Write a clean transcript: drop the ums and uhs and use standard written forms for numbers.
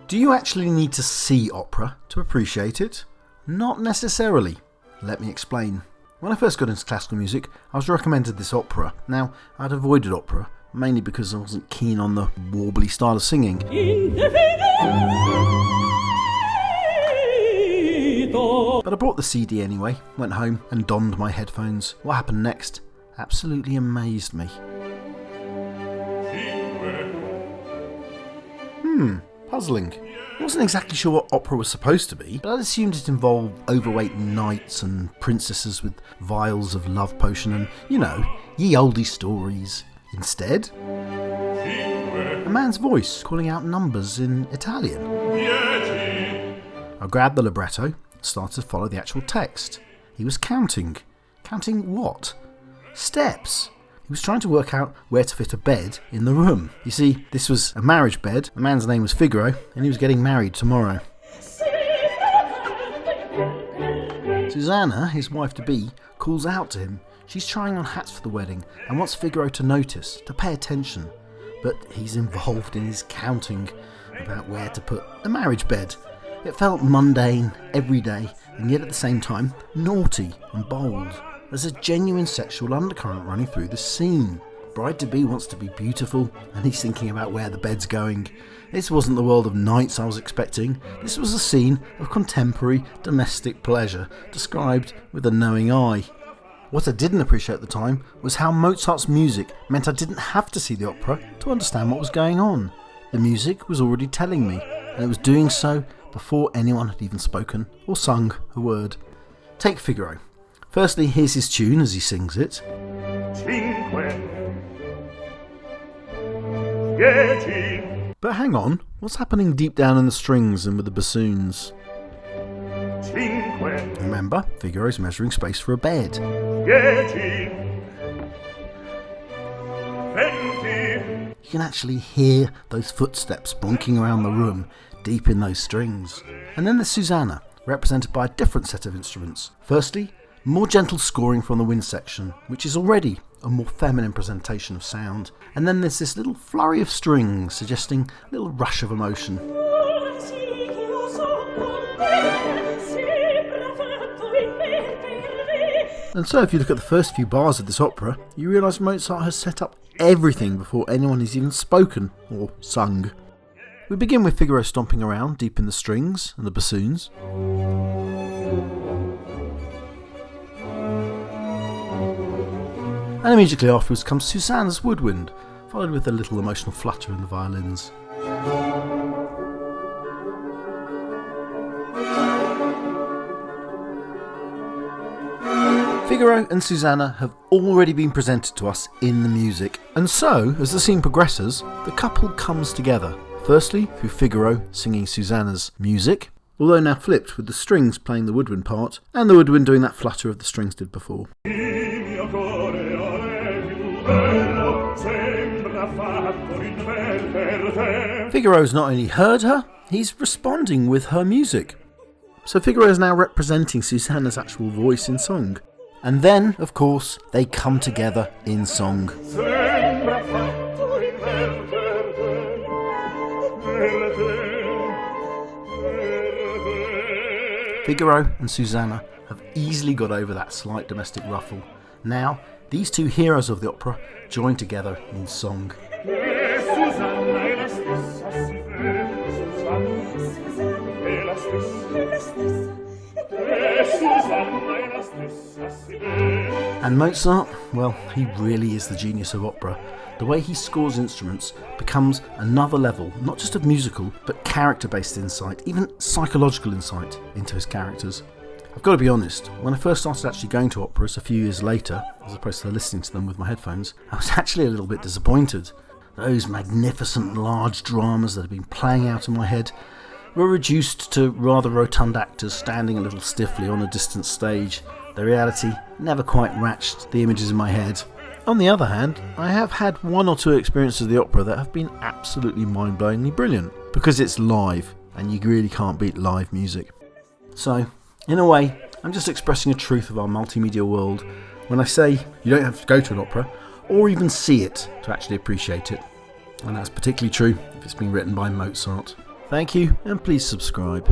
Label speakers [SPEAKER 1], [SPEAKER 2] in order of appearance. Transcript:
[SPEAKER 1] Do you actually need to see opera to appreciate it? Not necessarily. Let me explain. When I first got into classical music, I was recommended this opera. Now, I'd avoided opera, mainly because I wasn't keen on the warbly style of singing. But I bought the CD anyway, went home and donned my headphones. What happened next absolutely amazed me. Puzzling. I wasn't exactly sure what opera was supposed to be, but I'd assumed it involved overweight knights and princesses with vials of love potion and, ye oldie stories. Instead, a man's voice calling out numbers in Italian. I grabbed the libretto, started to follow the actual text. He was counting. Counting what? Steps. He was trying to work out where to fit a bed in the room. You see, this was a marriage bed. The man's name was Figaro, and he was getting married tomorrow. Susanna, his wife-to-be, calls out to him. She's trying on hats for the wedding and wants Figaro to notice, to pay attention. But he's involved in his counting about where to put a marriage bed. It felt mundane, everyday, and yet at the same time, naughty and bold. There's a genuine sexual undercurrent running through this scene. Bride-to-be wants to be beautiful, and he's thinking about where the bed's going. This wasn't the world of knights I was expecting. This was a scene of contemporary domestic pleasure, described with a knowing eye. What I didn't appreciate at the time was how Mozart's music meant I didn't have to see the opera to understand what was going on. The music was already telling me, and it was doing so before anyone had even spoken or sung a word. Take Figaro. Firstly, here's his tune as he sings it. But hang on, what's happening deep down in the strings and with the bassoons? Remember, Figaro's measuring space for a bed. You can actually hear those footsteps bonking around the room, deep in those strings. And then there's Susanna, represented by a different set of instruments. Firstly, more gentle scoring from the wind section, which is already a more feminine presentation of sound. And then there's this little flurry of strings, suggesting a little rush of emotion. And so if you look at the first few bars of this opera, you realise Mozart has set up everything before anyone has even spoken or sung. We begin with Figaro stomping around deep in the strings and the bassoons. And immediately afterwards comes Susanna's woodwind, followed with a little emotional flutter in the violins. Figaro and Susanna have already been presented to us in the music, and so, as the scene progresses, the couple comes together. Firstly, through Figaro singing Susanna's music, although now flipped with the strings playing the woodwind part, and the woodwind doing that flutter of the strings did before. Figaro's not only heard her, he's responding with her music. So Figaro is now representing Susanna's actual voice in song. And then, of course, they come together in song. Figaro and Susanna have easily got over that slight domestic ruffle. Now, these two heroes of the opera join together in song. And Mozart, well, he really is the genius of opera. The way he scores instruments becomes another level, not just of musical, but character-based insight, even psychological insight into his characters. I've got to be honest, when I first started actually going to operas a few years later, as opposed to listening to them with my headphones, I was actually a little bit disappointed. Those magnificent large dramas that had been playing out in my head were reduced to rather rotund actors standing a little stiffly on a distant stage. The reality never quite matched the images in my head. On the other hand, I have had one or two experiences of the opera that have been absolutely mind-blowingly brilliant, because it's live, and you really can't beat live music. So, in a way, I'm just expressing a truth of our multimedia world when I say you don't have to go to an opera, or even see it, to actually appreciate it. And that's particularly true if it's been written by Mozart. Thank you, and please subscribe.